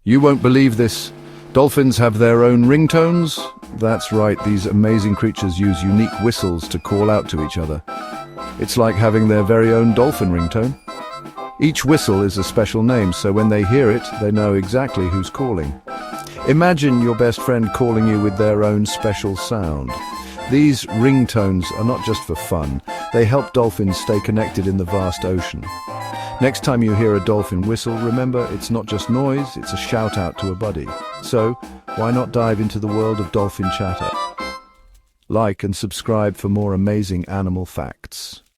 You won't believe this. Dolphins have their own ringtones. That's right, these amazing creatures use unique whistles to call out to each other. It's like having their very own dolphin ringtone. Each whistle is a special name, so when they hear it, they know exactly who's calling. Imagine your best friend calling you with their own special sound. These ringtones are not just for fun, they help dolphins stay connected in the vast ocean. Next time you hear a dolphin whistle, remember it's not just noise, it's a shout out to a buddy. So, why not dive into the world of dolphin chatter? Like and subscribe for more amazing animal facts.